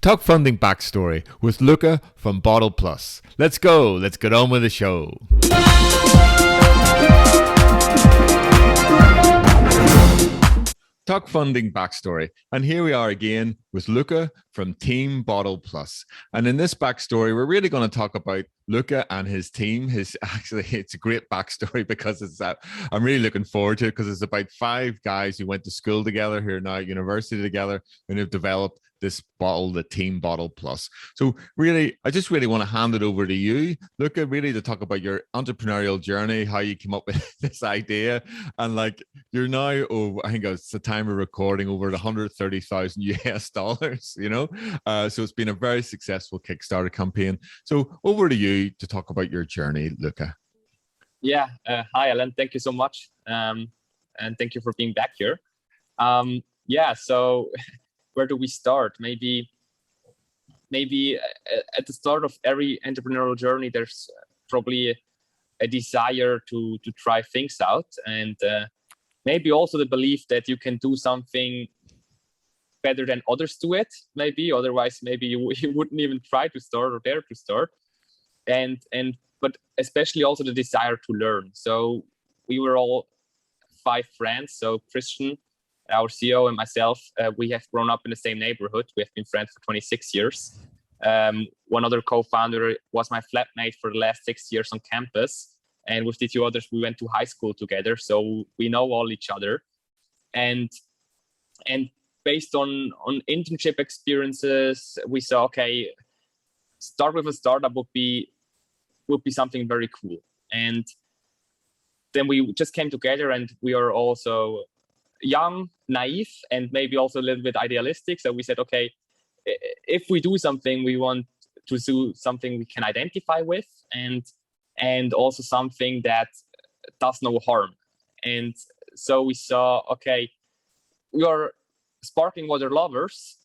TALKFUNDing Backstory with Luca from Bottle Plus. Let's go. Let's get on with the show. TALKFUNDing Backstory. And here we are again with Luca from Team Bottle Plus. And in this backstory, we're really going to talk about Luca and his team. It's a great backstory because I'm really looking forward to it because it's about 5 guys who went to school together, who are now at university together, and have developed this bottle, the Team Bottle Plus. So really, I just really want to hand it over to you, Luca, really to talk about your entrepreneurial journey, how you came up with this idea. And like, you're now, I think it's the time of recording, over 130,000 US dollars, you know? So it's been a very successful Kickstarter campaign. So over to you to talk about your journey, Luca. Yeah. Hi, Alan. Thank you so much. And thank you for being back here. So where do we start? Maybe at the start of every entrepreneurial journey, there's probably a desire to try things out, and maybe also the belief that you can do something better than others do it. Maybe otherwise, maybe you wouldn't even try to start or dare to start. But especially also the desire to learn. So we were all 5 friends. So Christian, our CEO, and myself, we have grown up in the same neighborhood. We have been friends for 26 years. One other co-founder was my flatmate for the last 6 years on campus. And with the 2 others, we went to high school together. So we know all each other. And based on internship experiences, we saw, okay, start with a startup would be something very cool. And then we just came together, and we are also young, naive, and maybe also a little bit idealistic. So we said, okay, if we do something, we want to do something we can identify with, and also something that does no harm. And so we saw, okay, we are sparkling water lovers.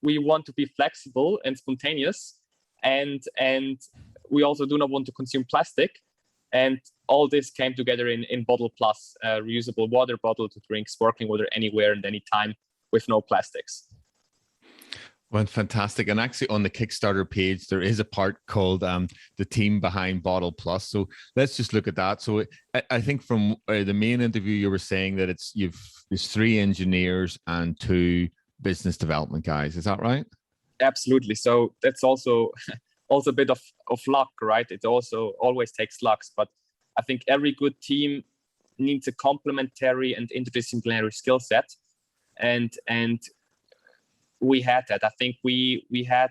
We want to be flexible and spontaneous, and we also do not want to consume plastic. And all this came together in Bottle Plus, a reusable water bottle to drink sparkling water anywhere and anytime with no plastics. Well, fantastic. And actually on the Kickstarter page, there is a part called the team behind Bottle Plus. So let's just look at that. So I think from the main interview, you were saying that there's 3 engineers and 2 business development guys. Is that right? Absolutely. So that's also a bit of luck, right? It also always takes luck, but I think every good team needs a complementary and interdisciplinary skill set, and we had that. I think we have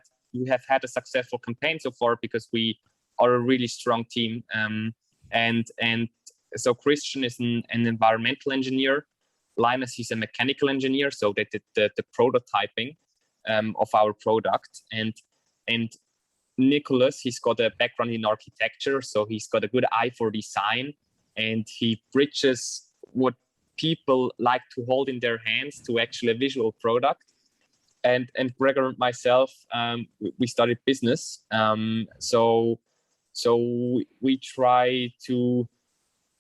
had a successful campaign so far because we are a really strong team. And so Christian is an environmental engineer. Linus, he's a mechanical engineer, so they did the prototyping of our product, and Nicholas, he's got a background in architecture, so he's got a good eye for design, and he bridges what people like to hold in their hands to actually a visual product. And Gregor and myself, we studied business, so we try to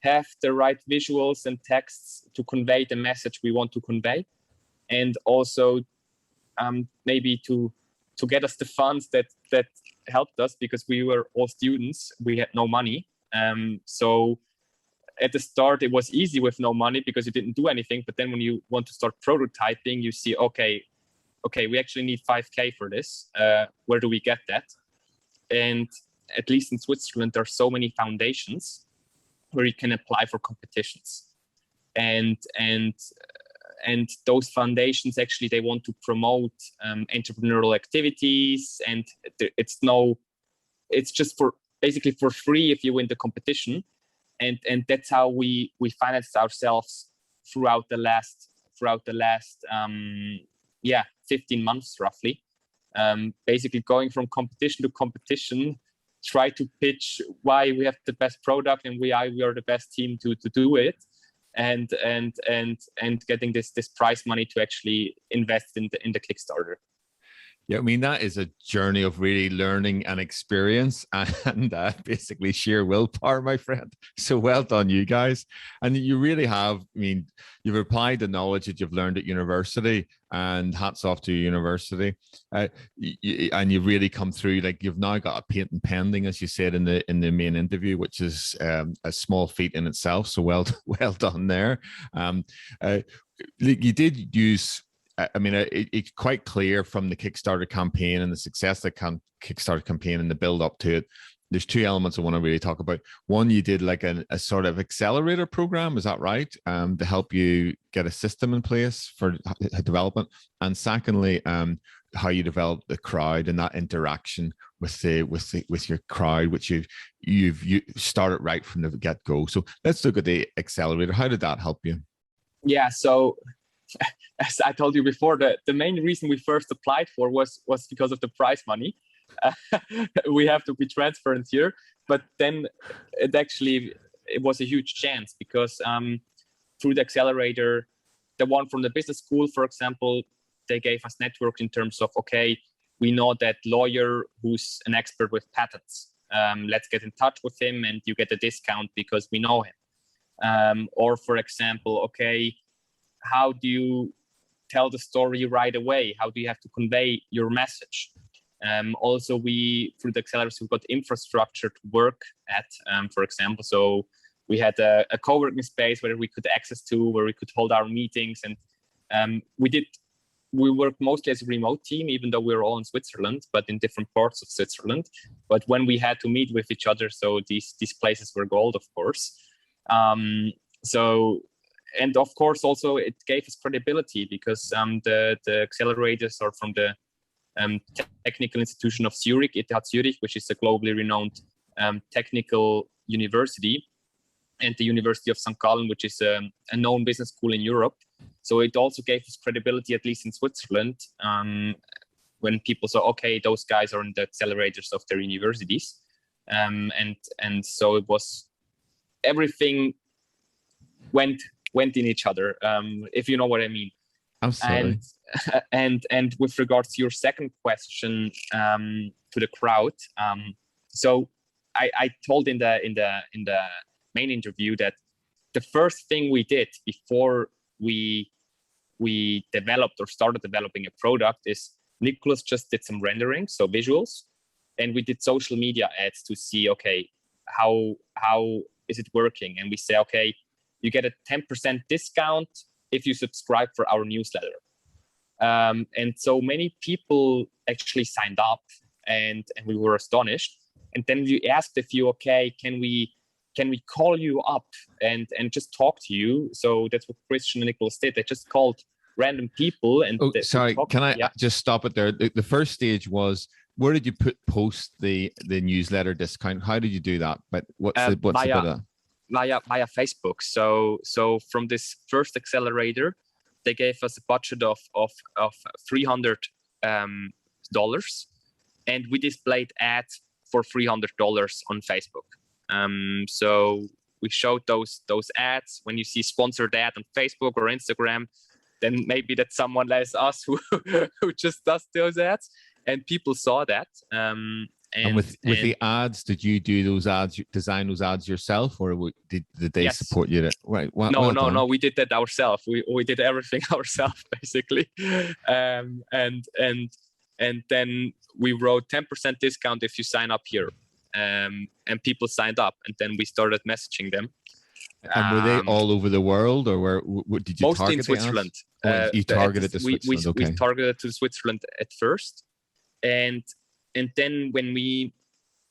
have the right visuals and texts to convey the message we want to convey, and also maybe to get us the funds that helped us, because we were all students. We had no money. So at the start, it was easy with no money because you didn't do anything. But then when you want to start prototyping, you see, okay, we actually need 5K for this. Where do we get that? And at least in Switzerland, there are so many foundations where you can apply for competitions. And those foundations, actually, they want to promote entrepreneurial activities, and it's just basically for free if you win the competition. And that's how we financed ourselves throughout the last 15 months roughly. Basically going from competition to competition, try to pitch why we have the best product and why we are the best team to do it. And getting this prize money to actually invest in the Kickstarter. Yeah, I mean, that is a journey of really learning and experience and basically sheer willpower, my friend. So well done, you guys. And you really have, I mean, you've applied the knowledge that you've learned at university, and hats off to your university. And you've really come through, like you've now got a patent pending, as you said in the main interview, which is a small feat in itself. So well done there. Um, uh, you did use, I mean, it's quite clear from the Kickstarter campaign and the success of the Kickstarter campaign and the build up to it. There's two elements I want to really talk about. One, you did like a sort of accelerator program, is that right? To help you get a system in place for development. And secondly, how you develop the crowd and that interaction with your crowd, which you started right from the get go. So let's look at the accelerator. How did that help you? Yeah, so as I told you before, the main reason we first applied for was because of the prize money. We have to be transparent here, but then it was a huge chance because through the accelerator, the one from the business school, for example, they gave us network in terms of, okay, we know that lawyer who's an expert with patents. Let's get in touch with him and you get a discount because we know him. Or for example, okay, how do you tell the story right away? How do you have to convey your message? Also, through the accelerators, we've got infrastructure to work at, for example. So we had a co-working space where we could access to, where we could hold our meetings. And we worked mostly as a remote team, even though we were all in Switzerland, but in different parts of Switzerland. But when we had to meet with each other, so these places were gold, of course. And of course, also it gave us credibility because the accelerators are from the technical institution of Zurich, ETH Zurich, which is a globally renowned technical university, and the University of St. Gallen, which is a known business school in Europe. So it also gave us credibility, at least in Switzerland, when people saw, okay, those guys are in the accelerators of their universities. And so it was, everything went in each other, if you know what I mean. Absolutely. And with regards to your second question, to the crowd, so I told in the main interview that the first thing we did before we developed or started developing a product is Nicholas just did some rendering, so visuals, and we did social media ads to see, okay, how is it working? And we say, okay, you get a 10% discount if you subscribe for our newsletter. And so many people actually signed up, and we were astonished. And then we asked a few, okay, can we call you up and just talk to you? So that's what Christian and Nicholas did. They just called random people. And sorry, can I just stop it there? The first stage was, where did you post the newsletter discount? How did you do that? But what's the bit of that? Via Facebook. So from this first accelerator, they gave us a budget of $300, and we displayed ads for $300 on Facebook. So we showed those ads. When you see sponsored ad on Facebook or Instagram, then maybe that's someone like us who just does those ads, and people saw that. And with the ads, did you do those ads, design those ads yourself, or did they support you? Right. No, we did that ourselves. We did everything ourselves, basically. And then we wrote 10% discount if you sign up here. And people signed up, and then we started messaging them. And were they all over the world, or where did you mostly target in Switzerland? You targeted to Switzerland. Okay. We targeted to Switzerland at first, and then when we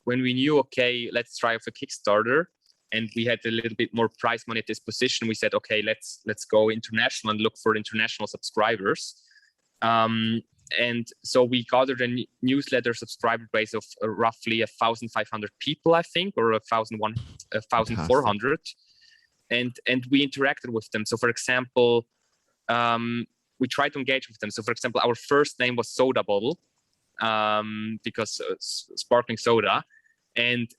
knew, okay, let's try for Kickstarter, and we had a little bit more prize money at this position, we said, okay, let's go international and look for international subscribers. And so we gathered a newsletter subscriber base of roughly 1,500 people, I think, or 1,400. And we interacted with them. So, for example, we tried to engage with them. So, for example, our first name was Soda Bottle, because sparkling soda. And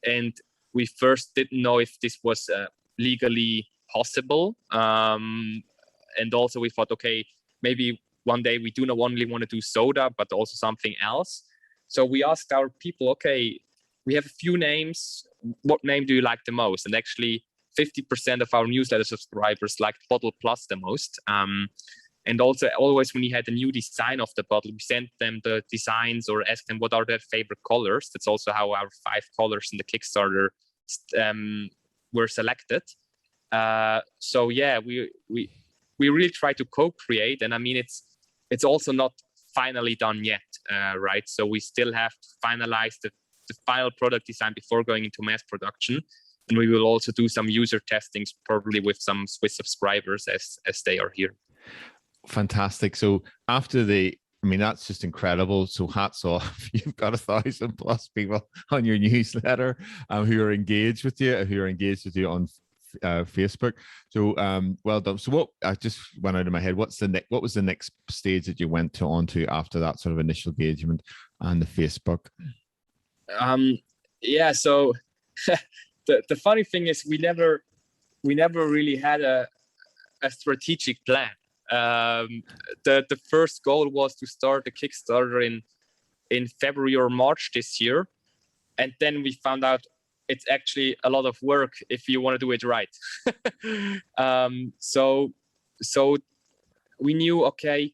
we first didn't know if this was legally possible. And also we thought, okay, maybe one day we do not only want to do soda, but also something else. So we asked our people, okay, we have a few names. What name do you like the most? And actually 50% of our newsletter subscribers liked Bottle Plus the most. And also always when we had a new design of the bottle, we sent them the designs or asked them what are their favorite colors. That's also how our 5 colors in the Kickstarter were selected. So yeah, we really try to co-create, and I mean it's also not finally done yet, right? So we still have to finalize the final product design before going into mass production, and we will also do some user testings probably with some Swiss subscribers as they are here. Fantastic. So after that's just incredible. So hats off. You've got 1,000+ people on your newsletter who are engaged with you, on Facebook. So well done. So what I just went out of my head, what was the next stage that you went on to after that sort of initial engagement and the Facebook? Yeah, so the funny thing is we never really had a strategic plan. The first goal was to start the Kickstarter in February or March this year, and then we found out it's actually a lot of work if you want to do it right. So we knew, okay,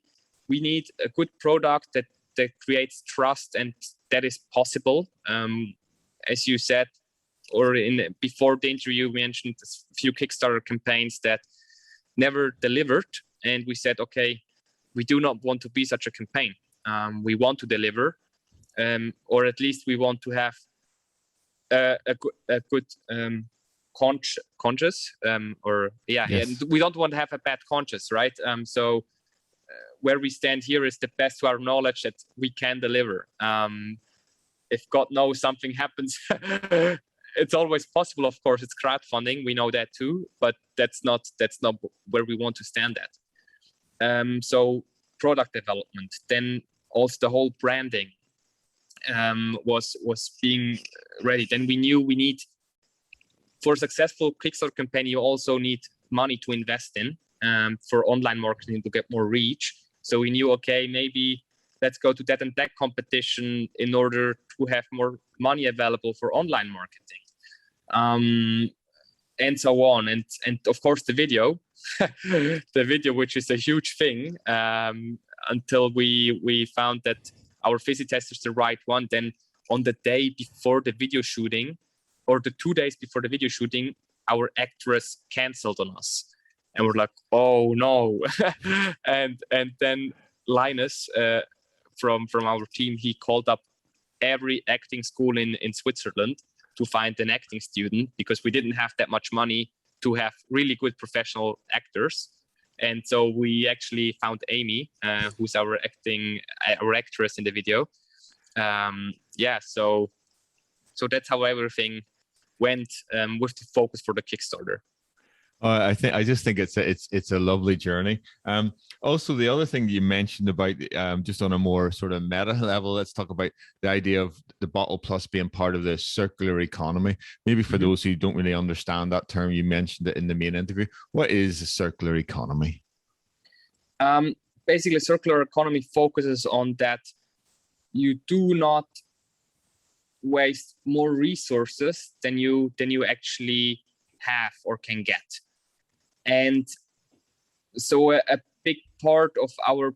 we need a good product that creates trust, and that is possible. As you said, or before the interview, we mentioned a few Kickstarter campaigns that never delivered. And we said, okay, we do not want to be such a campaign. We want to deliver, or at least we want to have a good conscience, or yes. And we don't want to have a bad conscience, right? So where we stand here is the best to our knowledge that we can deliver. If God knows something happens, it's always possible. Of course, it's crowdfunding. We know that too, but that's not where we want to stand at. So product development, then also the whole branding was being ready. Then we knew we need, for a successful Kickstarter campaign, you also need money to invest in for online marketing to get more reach. So we knew, okay, maybe let's go to that and that competition in order to have more money available for online marketing, and so on. And of course the video, which is a huge thing, until we found that our Fizzy test is the right one. Then on the day before the video shooting, or the 2 days before the video shooting, our actress canceled on us, and we're like, oh no. and then Linus from our team, he called up every acting school in Switzerland to find an acting student, because we didn't have that much money to have really good professional actors. And so we actually found Amy, who's our actress in the video. So that's how everything went, with the focus for the Kickstarter. I just think it's a lovely journey. Also, the other thing you mentioned about, just on a more sort of meta level, let's talk about the idea of the Bottle Plus being part of the circular economy. Maybe for those who don't really understand that term, you mentioned it in the main interview. What is a circular economy? Basically, circular economy focuses on that you do not waste more resources than you actually have or can get. And so a big part of our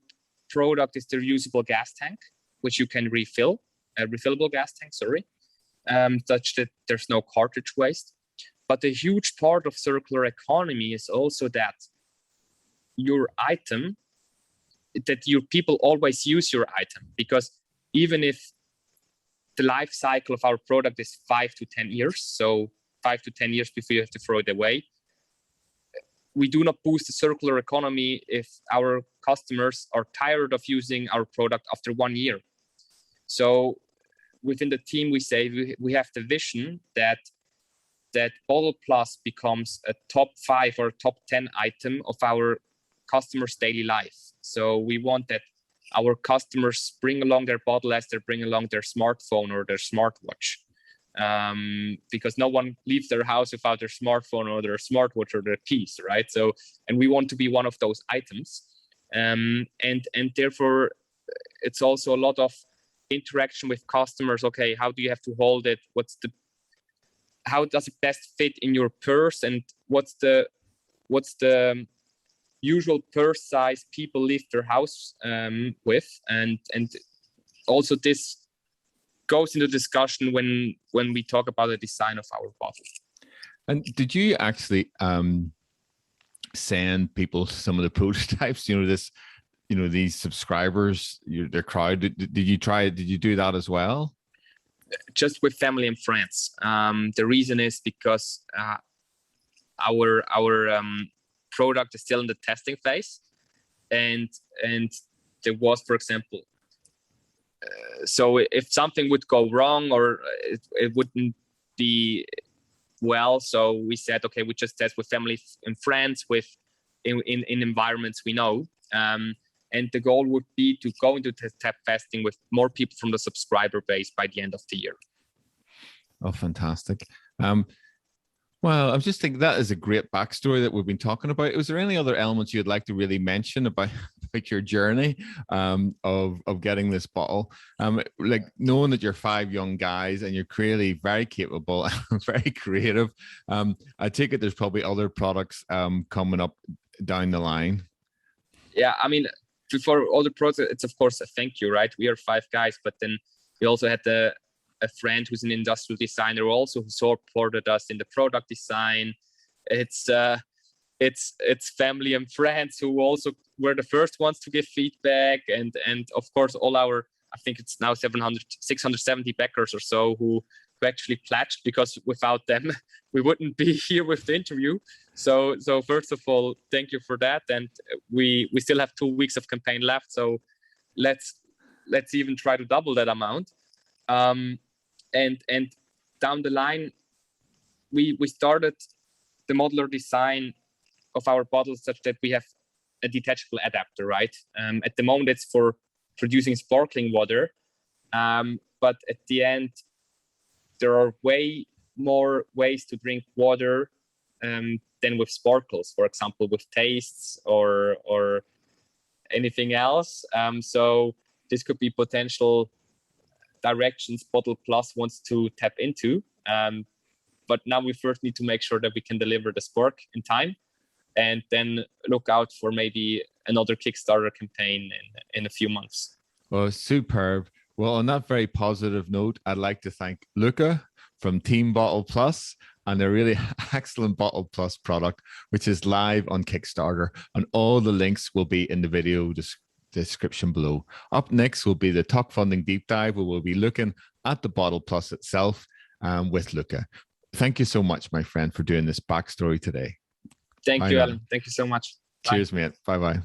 product is the reusable gas tank, which you can refill, a refillable gas tank, such that there's no cartridge waste. But a huge part of circular economy is also that your item, that your people always use your item, because even if the life cycle of our product is 5 to 10 years, so 5 to 10 years before you have to throw it away, we do not boost the circular economy if our customers are tired of using our product after 1 year. So within the team, we say we have the vision that Bottle Plus becomes a top 5 or top 10 item of our customers' daily life. So we want that our customers bring along their bottle as they bring along their smartphone or their smartwatch. Because no one leaves their house without their smartphone or their smartwatch or their keys, right? So, and we want to be one of those items. and therefore it's also a lot of interaction with customers. Okay, how do you have to hold it? How does it best fit in your purse, and what's the usual purse size people leave their house with, and also this goes into discussion when we talk about the design of our bottle. And did you actually send people some of the prototypes? These subscribers, their crowd. Did you do that as well? Just with family and friends. The reason is because our product is still in the testing phase, and there was, for example, so if something would go wrong or it wouldn't be well, so we said, okay, we just test with family and friends in environments we know, and the goal would be to go into test testing with more people from the subscriber base by the end of the year. Oh, fantastic. Well, I was just thinking that is a great backstory that we've been talking about. Was there any other elements you'd like to really mention about your journey of getting this bottle? Like knowing that you're 5 young guys and you're clearly very capable and very creative. I take it there's probably other products coming up down the line. Yeah, I mean, before all the products, it's of course a thank you, right? We are 5 guys, but then we also had a friend who's an industrial designer also who supported us in the product design. It's family and friends who also were the first ones to give feedback, and of course all our, I think it's now 670 backers or so who actually pledged, because without them we wouldn't be here with the interview. So first of all, thank you for that, and we still have 2 weeks of campaign left, so let's even try to double that amount. And down the line, we started the modular design of our bottles such that we have a detachable adapter, right? At the moment, it's for producing sparkling water, but at the end, there are way more ways to drink water than with sparkles, for example, with tastes or anything else. So this could be potential directions Bottle Plus wants to tap into. But now we first need to make sure that we can deliver the spark in time, and then look out for maybe another Kickstarter campaign in a few months. Well, superb. Well, on that very positive note, I'd like to thank Luca from Team Bottle Plus and their really excellent Bottle Plus product, which is live on Kickstarter. And all the links will be in the video description below. Up next will be the TALKFUNDing deep dive, where we'll be looking at the Bottle Plus itself with Luca. Thank you so much, my friend, for doing this backstory today. Thank you, Alan. Thank you so much. Cheers, mate. Bye-bye.